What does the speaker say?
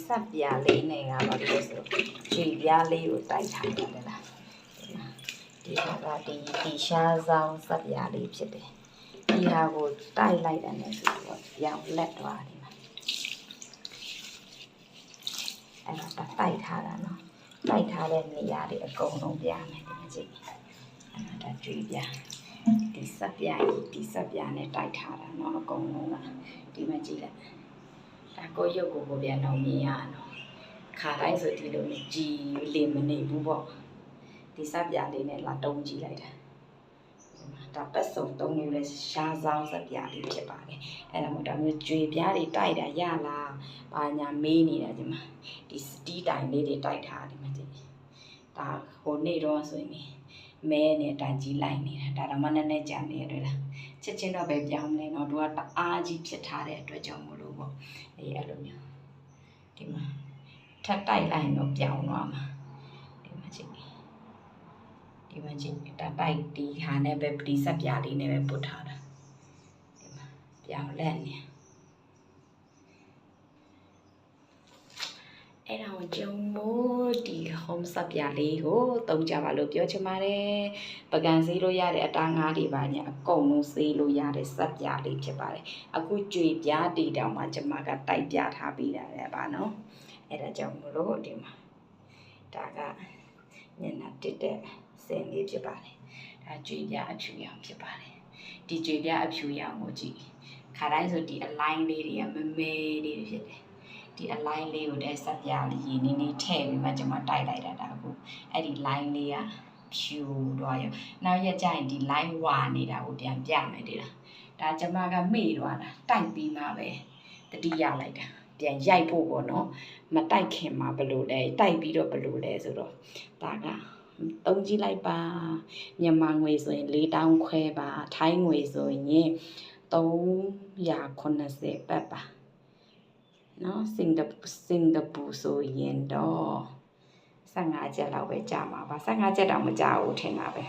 ဆက်ပြားလေးနဲ့ကတော့ဒီလိုဆိုကြွေပြားလေးကိုတိုက်ထားရတယ်လားဒီကဒီရှားဆောင်ဆက်ပြားလေးဖြစ်တယ်ဒီဟာကိုတိုက်လိုက်တယ်နဲ့ဆိုတော့ရောင်လက်သွားတယ်မှာအဲ့ဒါတိုက်ထားတာနော်တိုက်ထားတဲ့နေရာတွေအကုန်လုံးပြမယ်ဒီမှာကြည့်အဲ့ဒါကြွေပြားဒီဆက်ပြားကြီးဒီဆက်ပြားနဲ့တိုက်ထားတာနော်အကုန်လုံးကဒီမှာကြည့်လိုက်ဒါကိုရုပ်ကိုပြန်တော့မြင်ရအောင်ခါတိုင်းဆိုဒီလိုမျိုးကြည်လင်မနေဘူးပေါ့ဒီဆက်ပြားလေးနဲ့လာတုံးကြည့်လိုက်တာဒါပတ်စုံတုံးလို့လဲရှားဆောင်ဆက်ပြားလေးဖြစ်ပါတယ်အဲ့ဒါမို့ဒါမျိုးကြွေပြားတွေတိုက်တာရလားဘာညာမေးနေတာဒီမှာဒီစတီးတိုင်လေးတွေတိုက်ထားတယ်မှာကြည့်ဒါဟိုနေ့တော့ဆိုရင်မဲနဲ့တိုင်ကြီးလိုက်နေတာဒါတော့မှနည်းနည်းကြာနေရတယ်လားချက်ချင်းတော့ပဲပြောင်းလဲတော့သူကတအားကြီးဖြစ်ထားတဲ့အတွက်ကြောင့်မလို့ပေါ့အဲ့လိုမျိုးဒီမှာထပ်တိုက်လိုက်တော့ပြောင်းသွားမှာဒီမှာကြည့်ဒီမှာကြည့်ဒါတိုက်ဒီဟာနဲ့ပဲပရိစက်ပြားလေးနဲ့ပဲပုတ်ထားတာဒီမှာပြောင်းလဲနေအဲ့ဒါကိုကျုံမို့ဒီ home စက်ပြားလေးကိုတုံးကြပါလို့ပြောချင်ပါတယ်ပကံစေးလို့ရတဲ့အတားငါးတွေပါညာအကုန်လုံးစေးလို့ရတဲ့စက်ပြားလေးဖြစ်ပါတယ်အခုကြွေပြားတီတောင်မှကျမကတိုက်ပြထားပေးတာလေပါနော်အဲ့ဒါကြောင့်မလို့ဒီမှာဒါကညနာတစ်တဲ့စင်လေးဖြစ်ပါတယ်ဒါကြွေပြားအဖြူရောင်ဖြစ်ပါတယ်ဒီကြွေပြားအဖြူရောင်ကိုကြည့်ခါတိုင်းဆိုဒီအလိုင်းလေးတွေကမမဲလေးဖြစ်တယ်ဒီအလိုင်းလေးကိုတဲ့စက်ပြားလေးရင်းနေနေထည့်ပြီးမှကျွန်မတိုက်လိုက်တာဒါအခုအဲ့ဒီ line လေးကဖြူသွားရောနောက်ရက်ကျရင်ဒီ line ဝါနေတာကိုပြန်ပြမယ်ဒီလားဒါကျွန်မကမေ့သွားတာတိုက်ပြီးမှပဲတတိယလိုက်တာပြန်ရိုက်ဖို့ပေါ့နော်မတိုက်ခင်မှာဘယ်လိုလဲတိုက်ပြီးတော့ဘယ်လိုလဲဆိုတော့ဒါကတုံးကြည့်လိုက်ပါမြန်မာငွေဆိုရင်4000ခွဲပါထိုင်းငွေဆိုရင်380ပတ်ပါနော်စင်ကာပူဆိုရင်တော့15ကျပ်လောက်ပဲကြာမှာပါ15ကျပ်တောင်မကြာဘူးထင်တာပဲ